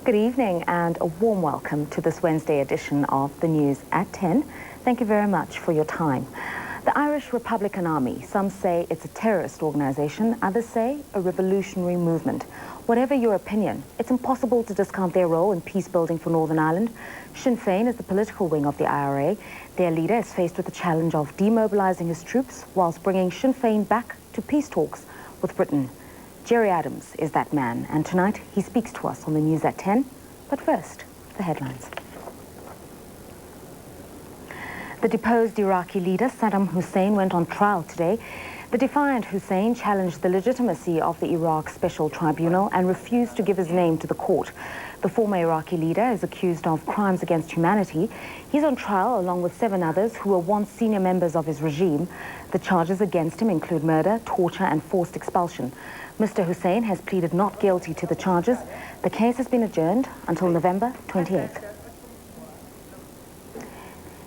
Good evening and a warm welcome to this Wednesday edition of the News at 10. Thank you very much for your time. The Irish Republican Army, some say it's a terrorist organisation, others say a revolutionary movement. Whatever your opinion, it's impossible to discount their role in peace building for Northern Ireland. Sinn Féin is the political wing of the IRA. Their leader is faced with the challenge of demobilising his troops whilst bringing Sinn Féin back to peace talks with Britain. Gerry Adams is that man, and tonight he speaks to us on the News at 10. But first, the headlines. The deposed Iraqi leader Saddam Hussein went on trial today. The defiant Hussein challenged the legitimacy of the Iraq Special Tribunal and refused to give his name to the court. The former Iraqi leader is accused of crimes against humanity. He's on trial along with 7 others who were once senior members of his regime. The charges against him include murder, torture and forced expulsion. Mr. Hussein has pleaded not guilty to the charges. The case has been adjourned until November 28th.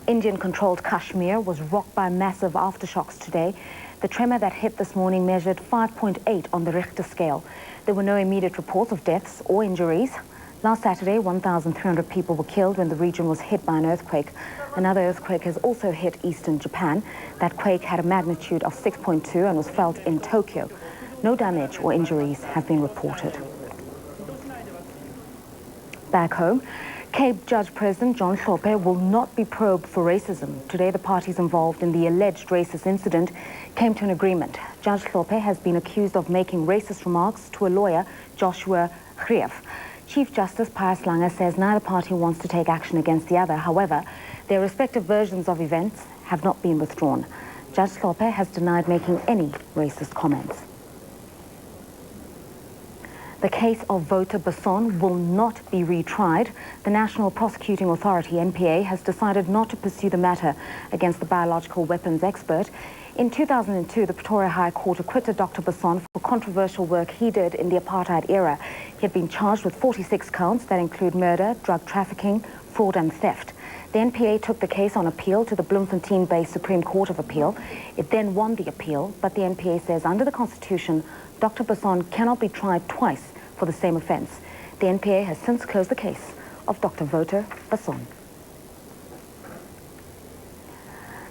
Indian-controlled Kashmir was rocked by massive aftershocks today. The tremor that hit this morning measured 5.8 on the Richter scale. There were no immediate reports of deaths or injuries. Last Saturday, 1,300 people were killed when the region was hit by an earthquake. Another earthquake has also hit eastern Japan. That quake had a magnitude of 6.2 and was felt in Tokyo. No damage or injuries have been reported. Back home, Cape Judge President John Hlophe will not be probed for racism. Today, the parties involved in the alleged racist incident came to an agreement. Judge Hlophe has been accused of making racist remarks to a lawyer, Joshua Grief. Chief Justice Pius Lange says neither party wants to take action against the other. However, their respective versions of events have not been withdrawn. Judge Hlophe has denied making any racist comments. The case of voter Basson will not be retried. The National Prosecuting Authority, NPA, has decided not to pursue the matter against the biological weapons expert. In 2002, the Pretoria High Court acquitted Dr. Basson for controversial work he did in the Apartheid era. He had been charged with 46 counts that include murder, drug trafficking, fraud and theft. The NPA took the case on appeal to the Bloemfontein-based Supreme Court of Appeal. It then won the appeal, but the NPA says under the Constitution, Dr. Basson cannot be tried twice for the same offence. The NPA has since closed the case of Dr. Voter Basson.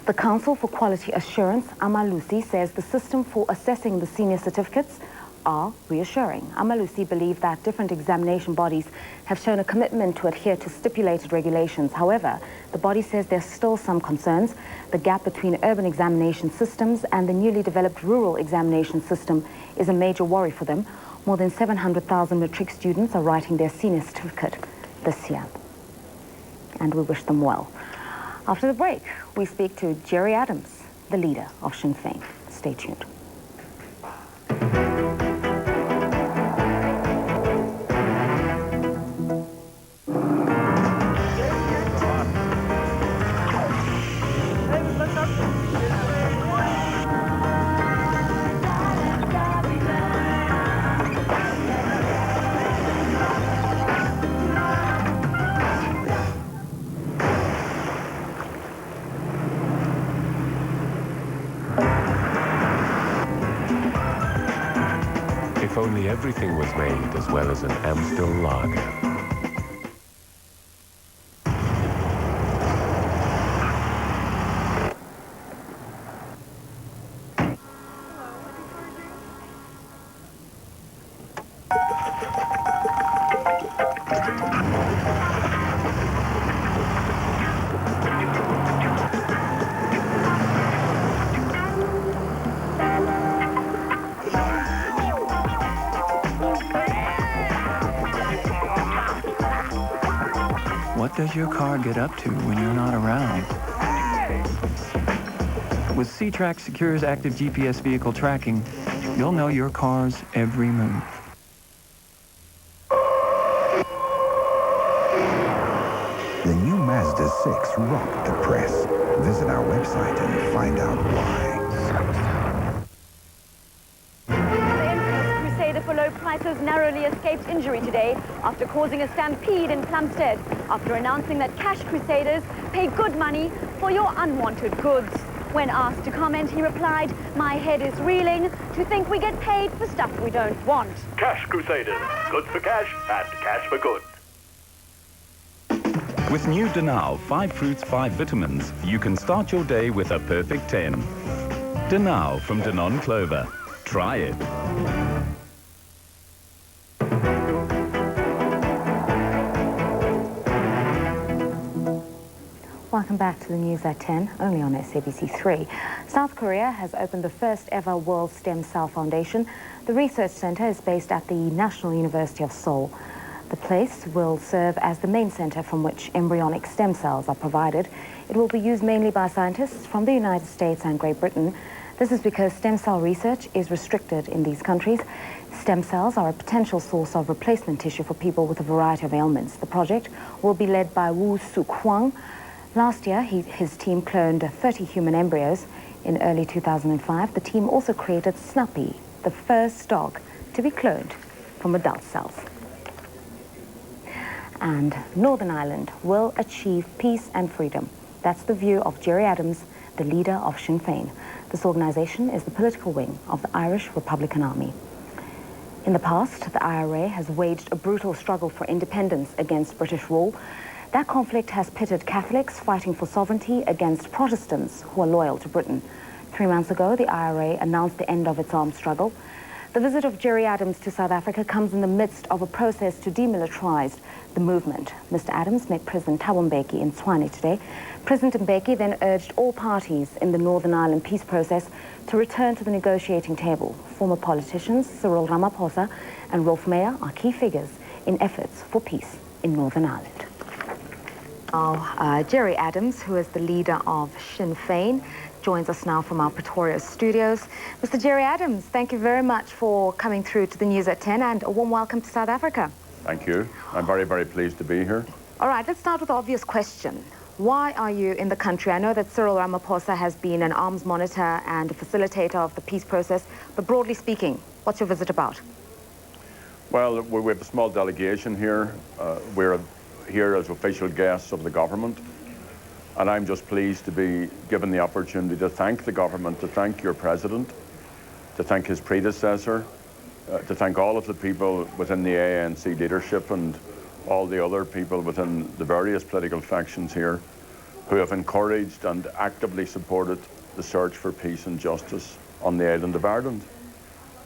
The Council for Quality Assurance, Amalusi, says the system for assessing the senior certificates are reassuring. Amalusi believe that different examination bodies have shown a commitment to adhere to stipulated regulations. However, the body says there's still some concerns. The gap between urban examination systems and the newly developed rural examination system is a major worry for them. More than 700,000 matric students are writing their senior certificate this year. And we wish them well. After the break, we speak to Gerry Adams, the leader of Sinn Féin. Stay tuned. If only everything was made as well as an Amstel lager. What does your car get up to when you're not around? With C-Track Secure's active GPS vehicle tracking, you'll know your car's every move. The new Mazda 6 rocked the press. Visit our website and find out why. For low prices narrowly escaped injury today after causing a stampede in Plumstead, after announcing that Cash Crusaders pay good money for your unwanted goods. When asked to comment, he replied, "My head is reeling to think we get paid for stuff we don't want." Cash Crusaders. Good for cash and cash for good. With new Danao 5 fruits, 5 vitamins, you can start your day with a perfect 10. Danao from Danone Clover. Try it. Welcome back to the news at 10, only on SABC 3. South Korea has opened the first ever World Stem Cell Foundation. The research center is based at the National University of Seoul. The place will serve as the main center from which embryonic stem cells are provided. It will be used mainly by scientists from the United States and Great Britain. This is because stem cell research is restricted in these countries. Stem cells are a potential source of replacement tissue for people with a variety of ailments. The project will be led by Woo Suk Hwang. Last year, his team cloned 30 human embryos. In early 2005, the team also created Snuppy, the first dog to be cloned from adult cells. And Northern Ireland will achieve peace and freedom. That's the view of Gerry Adams, the leader of Sinn Féin. This organization is the political wing of the Irish Republican Army. In the past, the IRA has waged a brutal struggle for independence against British rule. That conflict has pitted Catholics fighting for sovereignty against Protestants who are loyal to Britain. 3 months ago, the IRA announced the end of its armed struggle. The visit of Gerry Adams to South Africa comes in the midst of a process to demilitarize the movement. Mr. Adams met President Thabo Mbeki in Tshwane today. President Mbeki then urged all parties in the Northern Ireland peace process to return to the negotiating table. Former politicians Cyril Ramaphosa and Rolf Meyer are key figures in efforts for peace in Northern Ireland. Now, Gerry Adams, who is the leader of Sinn Féin, joins us now from our Pretoria studios. Mr. Gerry Adams, thank you very much for coming through to the News at 10 and a warm welcome to South Africa. Thank you. I'm very, very pleased to be here. All right, let's start with the obvious question. Why are you in the country? I know that Cyril Ramaphosa has been an arms monitor and a facilitator of the peace process, but broadly speaking, what's your visit about? Well, we have a small delegation here. We're here as official guests of the government, and I'm just pleased to be given the opportunity to thank the government, to thank your president, to thank his predecessor, to thank all of the people within the ANC leadership and all the other people within the various political factions here who have encouraged and actively supported the search for peace and justice on the island of Ireland.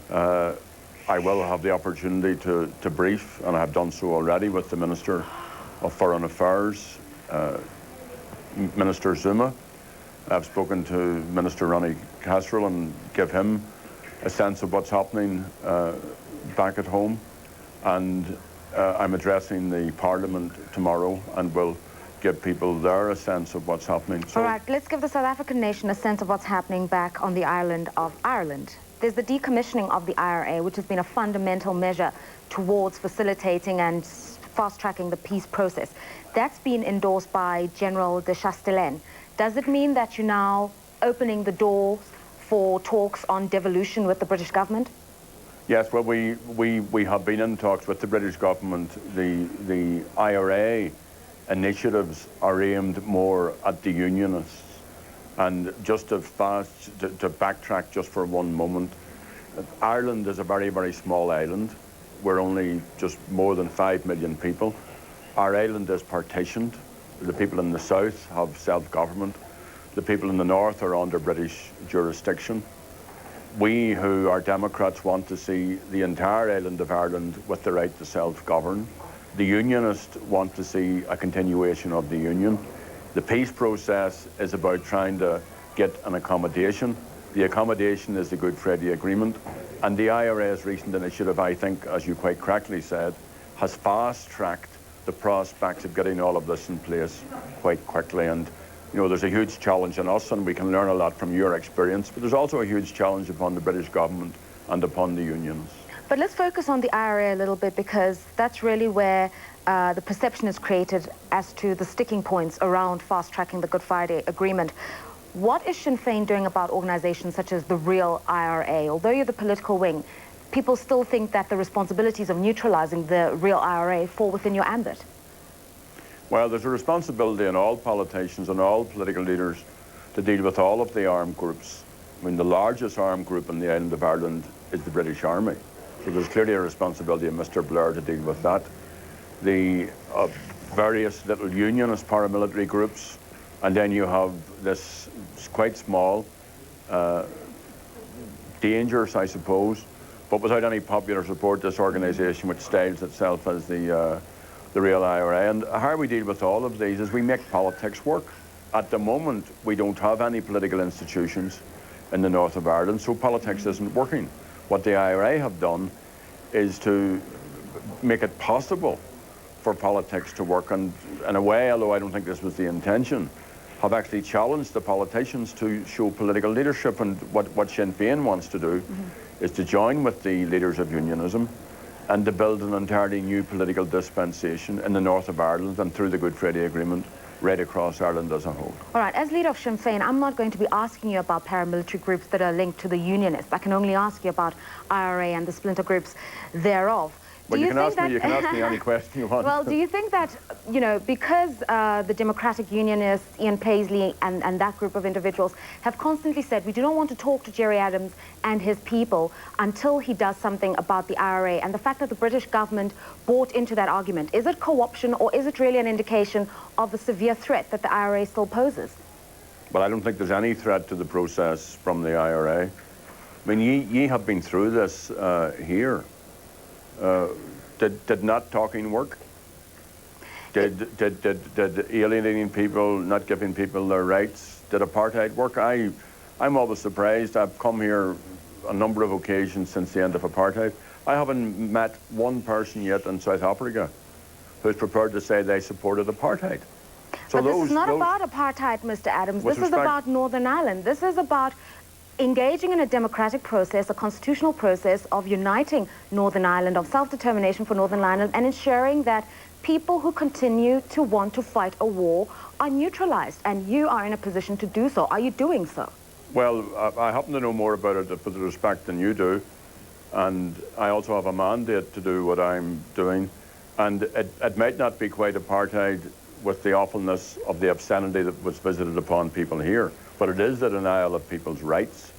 I will have the opportunity to brief, and I have done so already, with the Minister of Foreign Affairs, Minister Zuma. I've spoken to Minister Ronnie Casserole and give him a sense of what's happening back at home. And I'm addressing the Parliament tomorrow and will give people there a sense of what's happening. So, all right, let's give the South African nation a sense of what's happening back on the island of Ireland. There's the decommissioning of the IRA, which has been a fundamental measure towards facilitating and fast-tracking the peace process. That's been endorsed by General de Chastelain. Does it mean that you're now opening the doors for talks on devolution with the British government? Yes, well, we have been in talks with the British government. The IRA initiatives are aimed more at the unionists. And just to backtrack just for one moment, Ireland is a very, very small island. We're only just more than 5 million people. Our island is partitioned. The people in the south have self-government. The people in the north are under British jurisdiction. We, who are Democrats, want to see the entire island of Ireland with the right to self-govern. The Unionists want to see a continuation of the Union. The peace process is about trying to get an accommodation. The accommodation is the Good Friday Agreement. And the IRA's recent initiative, I think, as you quite correctly said, has fast-tracked the prospects of getting all of this in place quite quickly. And, you know, there's a huge challenge on us, and we can learn a lot from your experience, but there's also a huge challenge upon the British government and upon the unions. But let's focus on the IRA a little bit, because that's really where the perception is created as to the sticking points around fast-tracking the Good Friday Agreement. What is Sinn Féin doing about organizations such as the real IRA? Although you're the political wing, people still think that the responsibilities of neutralizing the real IRA fall within your ambit. Well, there's a responsibility in all politicians and all political leaders to deal with all of the armed groups. I mean, the largest armed group in the island of Ireland is the British Army. So there's clearly a responsibility of Mr. Blair to deal with that. various little unionist paramilitary groups, and then you have this quite small, dangerous, I suppose, but without any popular support, this organisation which styles itself as the real IRA. And how we deal with all of these is we make politics work. At the moment, we don't have any political institutions in the north of Ireland, so politics isn't working. What the IRA have done is to make it possible for politics to work, and in a way, although I don't think this was the intention, have actually challenged the politicians to show political leadership. And what Sinn Féin wants to do is to join with the leaders of unionism and to build an entirely new political dispensation in the north of Ireland and through the Good Friday Agreement right across Ireland as a whole. All right, as leader of Sinn Féin, I'm not going to be asking you about paramilitary groups that are linked to the unionists. I can only ask you about IRA and the splinter groups thereof. Well, you can ask me any question you want. Well, do you think that, you know, because the Democratic Unionists, Ian Paisley and that group of individuals have constantly said, we do not want to talk to Gerry Adams and his people until he does something about the IRA, and the fact that the British government bought into that argument, is it co-option or is it really an indication of the severe threat that the IRA still poses? Well, I don't think there's any threat to the process from the IRA. I mean, ye have been through this here. Did not talking work? Did alienating people, not giving people their rights, did apartheid work? I'm always surprised. I've come here a number of occasions since the end of apartheid. I haven't met one person yet in South Africa who's prepared to say they supported apartheid. So but this is not about apartheid, Mr. Adams. This is about Northern Ireland. This is about engaging in a democratic process, a constitutional process of uniting Northern Ireland, of self-determination for Northern Ireland, and ensuring that people who continue to want to fight a war are neutralized, and you are in a position to do so. Are you doing so? Well, I happen to know more about it with respect than you do, and I also have a mandate to do what I'm doing, and it might not be quite apartheid with the awfulness of the obscenity that was visited upon people here, but it is a denial of people's rights,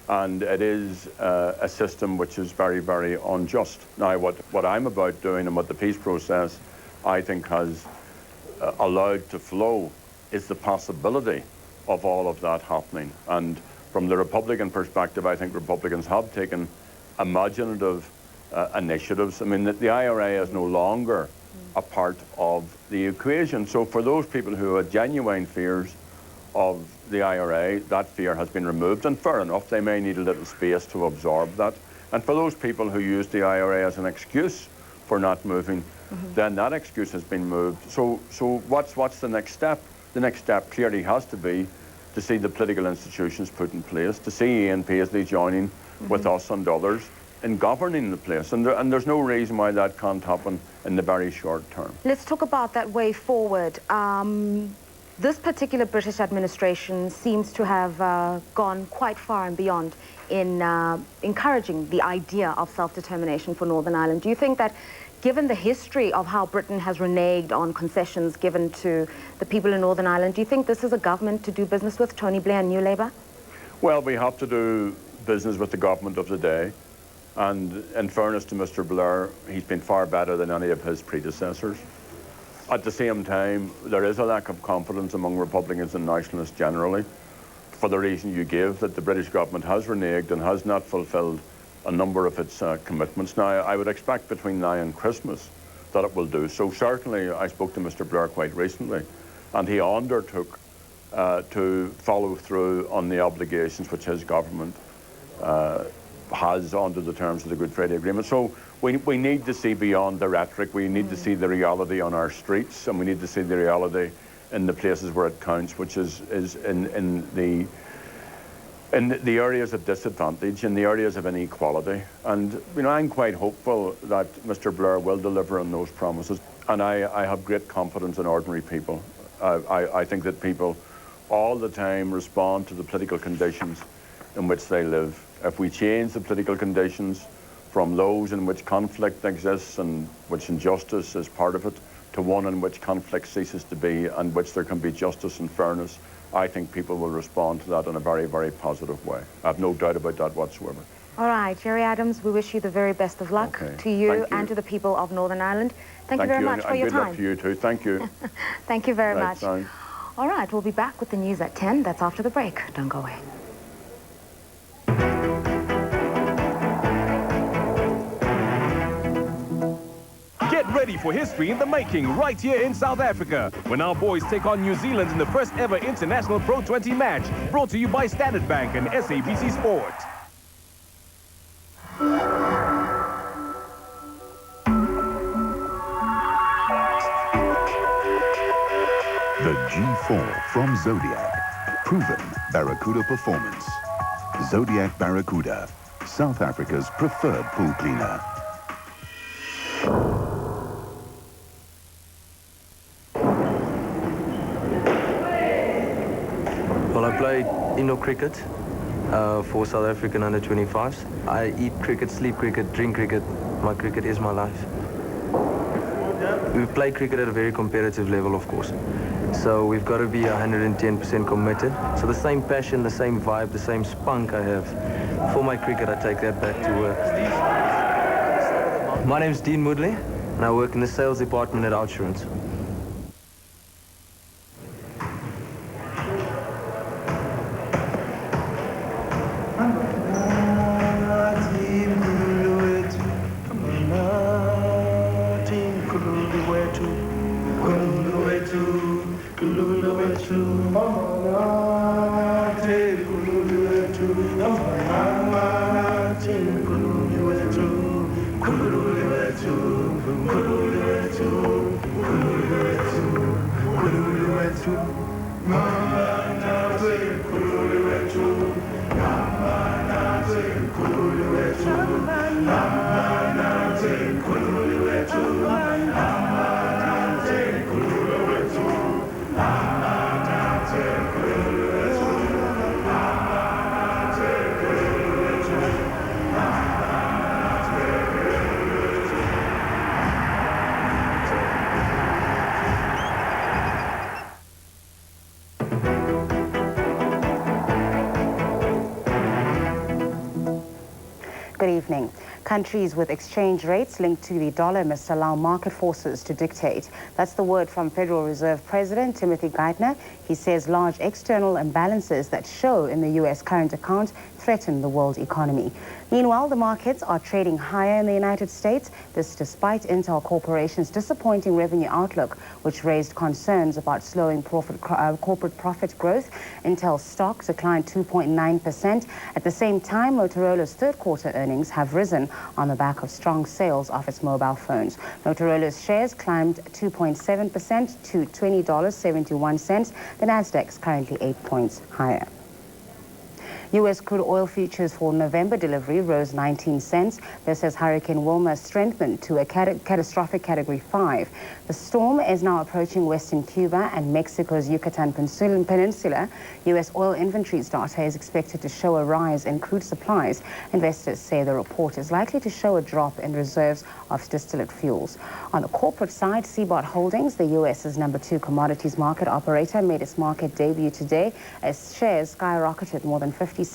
and it is a system which is very, very unjust. Now, what I'm about doing and what the peace process, I think, has allowed to flow is the possibility of all of that happening. And from the Republican perspective, I think Republicans have taken imaginative initiatives. I mean, the IRA is no longer a part of the equation. So for those people who had genuine fears of the IRA, that fear has been removed, and fair enough, they may need a little space to absorb that. And for those people who use the IRA as an excuse for not moving, then that excuse has been moved. So what's the next step? The next step clearly has to be to see the political institutions put in place, to see Ian Paisley joining with us and others in governing the place. And there's no reason why that can't happen in the very short term. Let's talk about that way forward. This particular British administration seems to have gone quite far and beyond in encouraging the idea of self-determination for Northern Ireland. Do you think that, given the history of how Britain has reneged on concessions given to the people in Northern Ireland, do you think this is a government to do business with, Tony Blair and New Labour? Well, we have to do business with the government of the day. And in fairness to Mr. Blair, he's been far better than any of his predecessors. At the same time, there is a lack of confidence among Republicans and nationalists generally, for the reason you give, that the British government has reneged and has not fulfilled a number of its commitments. Now, I would expect between now and Christmas that it will do so. Certainly, I spoke to Mr. Blair quite recently, and he undertook to follow through on the obligations which his government has under the terms of the Good Friday Agreement. So we need to see beyond the rhetoric. We need to see the reality on our streets, and we need to see the reality in the places where it counts, which is in the areas of disadvantage, in the areas of inequality. And you know, I'm quite hopeful that Mr. Blair will deliver on those promises, and I have great confidence in ordinary people. I think that people all the time respond to the political conditions in which they live. If we change the political conditions from those in which conflict exists and which injustice is part of it, to one in which conflict ceases to be and which there can be justice and fairness, I think people will respond to that in a very, very positive way. I have no doubt about that whatsoever. All right, Gerry Adams, we wish you the very best of luck to you and to the people of Northern Ireland. Thank you very much for your time. Good luck to you too. Thank you. Thank you very much. Fine. All right, we'll be back with the news at 10. That's after the break. Don't go away. Get ready for history in the making right here in South Africa when our boys take on New Zealand in the first ever International Pro 20 match, brought to you by Standard Bank and SABC Sport. The G4 from Zodiac. Proven Barracuda performance. Zodiac Barracuda, South Africa's preferred pool cleaner. Well, I play indoor cricket for South African under-25s. I eat cricket, sleep cricket, drink cricket. My cricket is my life. We play cricket at a very competitive level, of course. So we've got to be 110% committed. So the same passion, the same vibe, the same spunk I have for my cricket, I take that back to work. My name's Dean Moodley, and I work in the sales department at Outsurance. Good evening. Countries with exchange rates linked to the dollar must allow market forces to dictate. That's the word from Federal Reserve President Timothy Geithner. He says large external imbalances that show in the U.S. current account threaten the world economy. Meanwhile, the markets are trading higher in the United States, this despite Intel Corporation's disappointing revenue outlook, which raised concerns about slowing corporate profit growth. Intel stock declined 2.9%. At the same time, Motorola's third quarter earnings have risen on the back of strong sales of its mobile phones. Motorola's shares climbed 2.7% to $20.71. The Nasdaq's currently 8 points higher. U.S. crude oil futures for November delivery rose 19 cents. This as Hurricane Wilma strengthened to a catastrophic Category 5. The storm is now approaching western Cuba and Mexico's Yucatan Peninsula. U.S. oil inventories data is expected to show a rise in crude supplies. Investors say the report is likely to show a drop in reserves of distillate fuels. On the corporate side, Seabot Holdings, the U.S.'s #2 commodities market operator, made its market debut today as shares skyrocketed more than 56%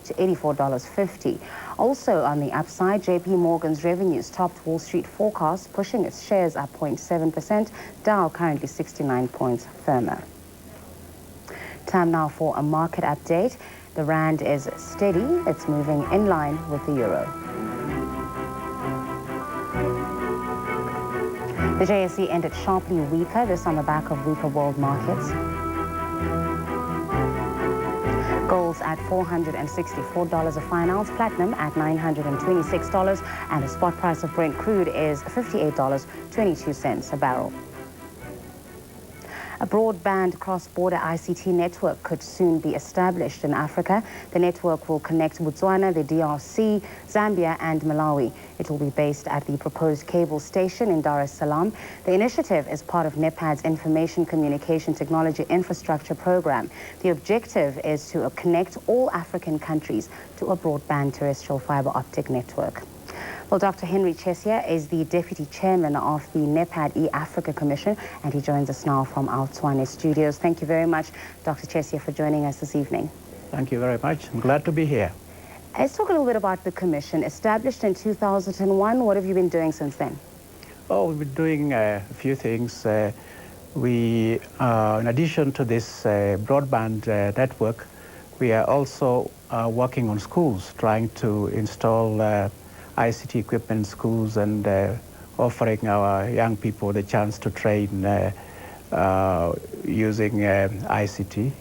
to $84.50. Also on the upside, J.P. Morgan's revenues topped Wall Street forecasts, pushing its shares up 0.7%. Dow currently 69 points firmer. Time now for a market update. The rand is steady. It's moving in line with the euro. The JSE ended sharply weaker, this on the back of weaker world markets. Gold's at $464 a fine ounce, platinum at $926, and the spot price of Brent crude is $58.22 a barrel. A broadband cross-border ICT network could soon be established in Africa. The network will connect Botswana, the DRC, Zambia and Malawi. It will be based at the proposed cable station in Dar es Salaam. The initiative is part of NEPAD's Information Communication Technology Infrastructure Program. The objective is to connect all African countries to a broadband terrestrial fiber optic network. Well, Dr. Henry Chesia is the Deputy Chairman of the NEPAD E-Africa Commission, and he joins us now from our Tshwane studios. Thank you very much, Dr. Chesia, for joining us this evening. Thank you very much. I'm glad to be here. Let's talk a little bit about the commission. Established in 2001, what have you been doing since then? Oh, we've been doing a few things. In addition to this broadband network, we are also working on schools, trying to install ICT equipment in schools and offering our young people the chance to train using ICT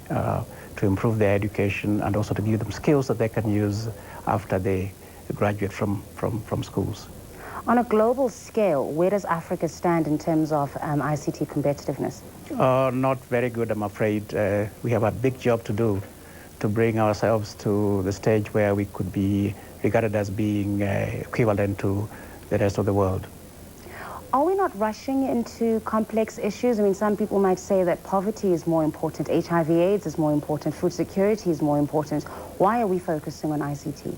to improve their education and also to give them skills that they can use after they graduate from schools. On a global scale, where does Africa stand in terms of ICT competitiveness? Not very good, I'm afraid. We have a big job to do to bring ourselves to the stage where we could be regarded as being equivalent to the rest of the world. Are we not rushing into complex issues? I mean, some people might say that poverty is more important, HIV/AIDS is more important, food security is more important. Why are we focusing on ICT?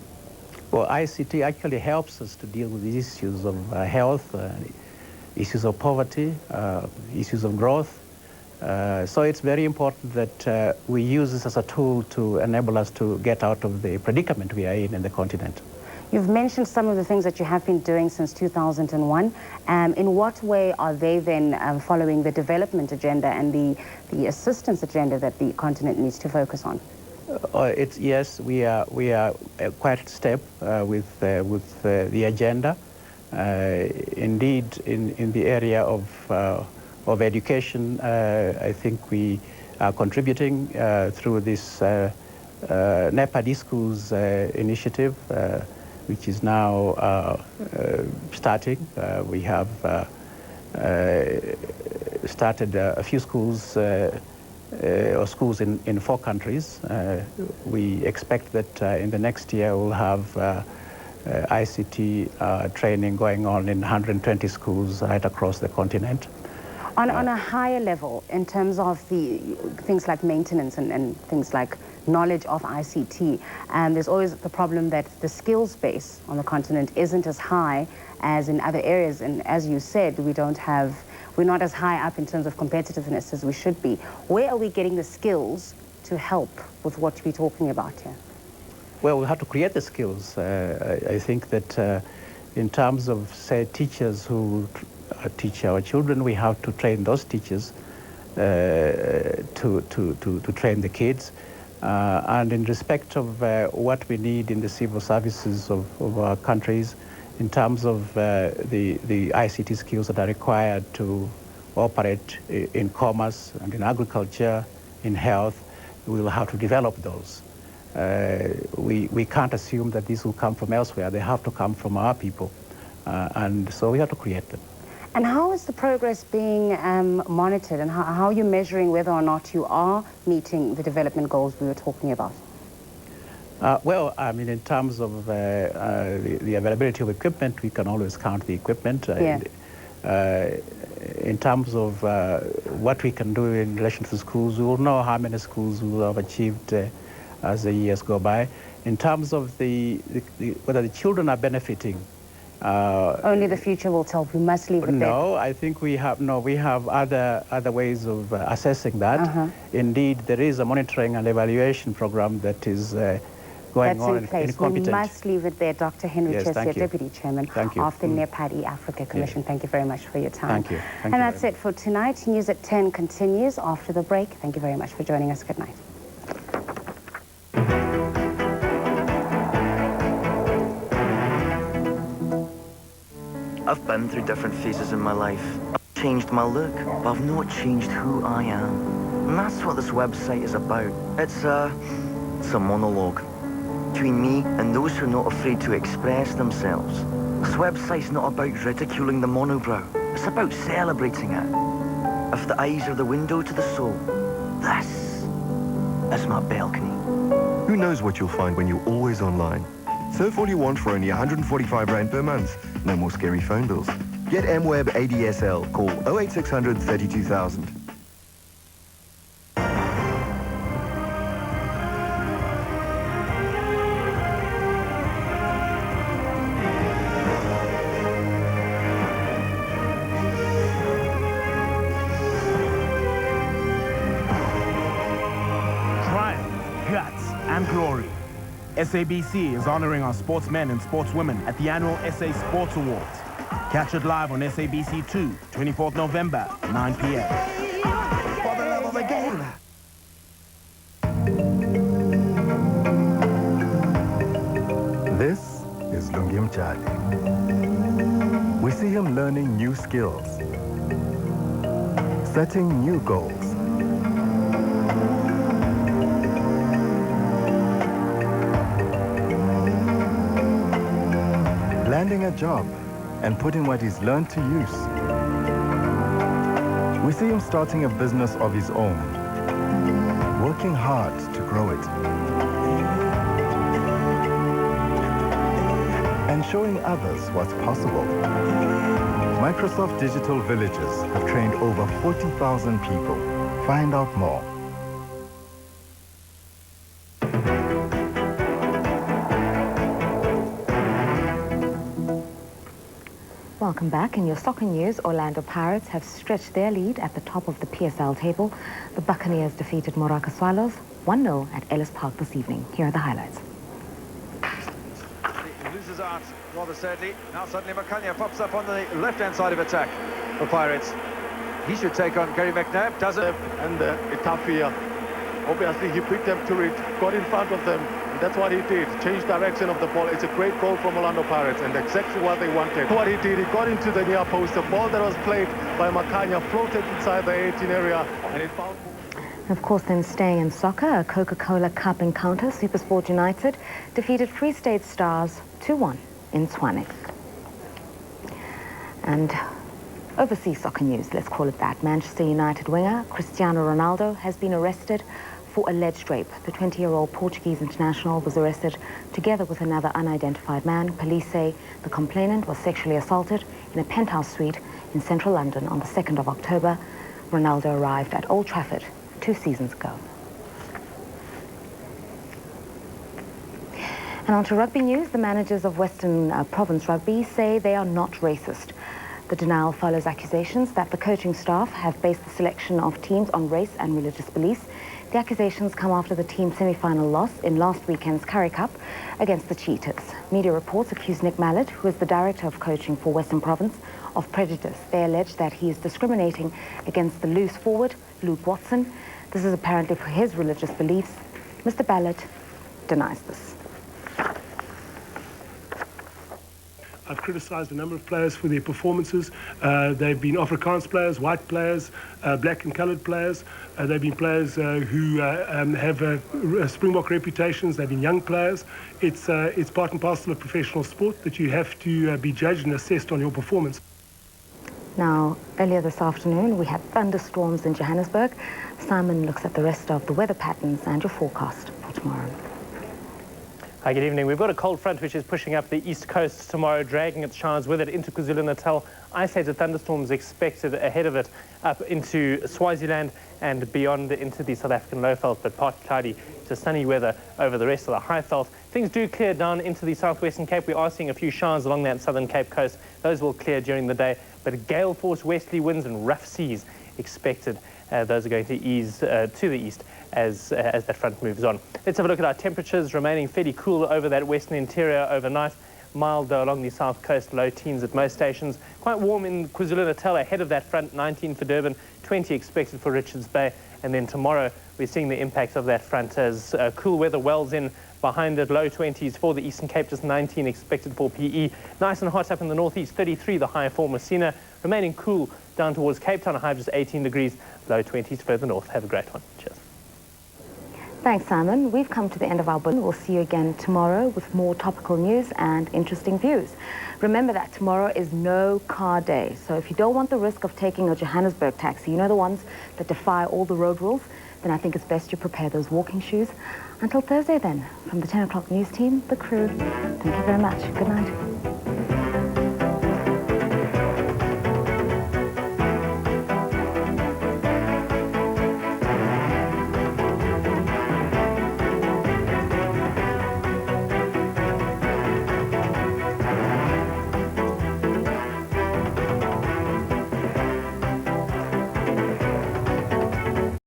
Well, ICT actually helps us to deal with the issues of health, issues of poverty, issues of growth. So it's very important that we use this as a tool to enable us to get out of the predicament we are in the continent. You've mentioned some of the things that you have been doing since 2001. In what way are they then following the development agenda and the assistance agenda that the continent needs to focus on? Yes, we are quite step with the agenda. Indeed, in the area of education, I think we are contributing through this NEPAD schools initiative, which is now starting. We have started a few schools or schools in 4 countries. We expect that in the next year we'll have ICT training going on in 120 schools right across the continent. On a higher level, in terms of the things like maintenance and things like knowledge of ICT, there's always the problem that the skills base on the continent isn't as high as in other areas. And as you said, we're not as high up in terms of competitiveness as we should be. Where are we getting the skills to help with what we're talking about here? Well, we have to create the skills. I think that in terms of, say, teachers who teach our children, we have to train those teachers to train the kids. And in respect of what we need in the civil services of our countries, in terms of the ICT skills that are required to operate in commerce and in agriculture, in health, we will have to develop those. We can't assume that these will come from elsewhere. They have to come from our people. And so we have to create them. And how is the progress being monitored, and how are you measuring whether or not you are meeting the development goals we were talking about? Well, I mean, in terms of the availability of equipment, we can always count the equipment. Yeah. In terms of what we can do in relation to the schools, we will know how many schools we will have achieved as the years go by. In terms of whether the children are benefiting, only the future will tell. We must leave it there. No, I think we have other ways of assessing that. Indeed, there is a monitoring and evaluation program that is going on in competent. We must leave it there. Dr. Henry Chesia, Deputy Chairman of the NEPAD Africa Commission. Thank you very much for your time. Thank you. And that's it for tonight. News at 10 continues after the break. Thank you very much for joining us. Good night. I've been through different phases in my life. I've changed my look, but I've not changed who I am. And that's what this website is about. It's a monologue between me and those who are not afraid to express themselves. This website's not about ridiculing the monobrow. It's about celebrating it. If the eyes are the window to the soul, this is my balcony. Who knows what you'll find when you're always online? Surf all you want for only 145 Rand per month. No more scary phone bills. Get MWeb ADSL. Call 08600 32000. Triumph, guts, and glory. SABC is honoring our sportsmen and sportswomen at the annual SA Sports Awards. Catch it live on SABC 2, 24th November, 9 p.m. For the love of the game. This is Lungi Mchali. We see him learning new skills, setting new goals, landing a job and putting what he's learned to use. We see him starting a business of his own, working hard to grow it, and showing others what's possible. Microsoft Digital Villages have trained over 40,000 people. Find out more. Welcome back. In your soccer news, Orlando Pirates have stretched their lead at the top of the PSL table. The Buccaneers defeated Morocco Swallows 1-0 at Ellis Park this evening. Here are the highlights. He loses out rather sadly. Now suddenly Makanya pops up on the left-hand side of attack for Pirates. He should take on Gary McNabb, does it? And Itafia, obviously he picked them to it, got in front of them. That's what he did, change direction of the ball. It's a great goal from Orlando Pirates and exactly what they wanted. What he did, he got into the near post. The ball that was played by Makanya floated inside the 18 area and it found... Of course, then staying in soccer, a Coca-Cola Cup encounter, SuperSport United defeated Free State Stars 2-1 in Tshwane. And overseas soccer news, let's call it that. Manchester United winger Christiano Ronaldo has been arrested for alleged rape. The 20-year-old Portuguese international was arrested together with another unidentified man. Police say the complainant was sexually assaulted in a penthouse suite in central London on the 2nd of October. Ronaldo arrived at Old Trafford 2 seasons ago. And on to rugby news. The managers of Western Province Rugby say they are not racist. The denial follows accusations that the coaching staff have based the selection of teams on race and religious beliefs. The accusations come after the team's semi-final loss in last weekend's Currie Cup against the Cheetahs. Media reports accuse Nick Mallett, who is the director of coaching for Western Province, of prejudice. They allege that he is discriminating against the loose forward, Luke Watson. This is apparently for his religious beliefs. Mr. Mallett denies this. I've criticised a number of players for their performances. They've been Afrikaans players, white players, black and coloured players. They've been players who have Springbok reputations. They've been young players. It's part and parcel of professional sport that you have to be judged and assessed on your performance. Now, earlier this afternoon, we had thunderstorms in Johannesburg. Simon looks at the rest of the weather patterns and your forecast for tomorrow. Hi, good evening. We've got a cold front which is pushing up the east coast tomorrow, dragging its showers with it into KwaZulu-Natal. Isolated thunderstorms expected ahead of it up into Swaziland and beyond into the South African low veld, but partly cloudy to sunny weather over the rest of the high veld. Things do clear down into the southwestern Cape. We are seeing a few showers along that southern Cape coast. Those will clear during the day, but gale force westerly winds and rough seas expected. Those are going to ease to the east as that front moves on. Let's have a look at our temperatures, remaining fairly cool over that western interior overnight. Mild though along the south coast, low teens at most stations. Quite warm in KwaZulu-Natal ahead of that front, 19 for Durban, 20 expected for Richards Bay. And then tomorrow we're seeing the impact of that front as cool weather wells in behind it, low 20s for the Eastern Cape, just 19 expected for PE. Nice and hot up in the northeast, 33 the high for Messina. Remaining cool down towards Cape Town, a high of just 18 degrees, low 20s further north. Have a great one. Cheers. Thanks, Simon. We've come to the end of our bulletin. We'll see you again tomorrow with more topical news and interesting views. Remember that tomorrow is no car day. So if you don't want the risk of taking a Johannesburg taxi, you know the ones that defy all the road rules, then I think it's best you prepare those walking shoes. Until Thursday then, from the 10 o'clock news team, the crew, thank you very much. Good night.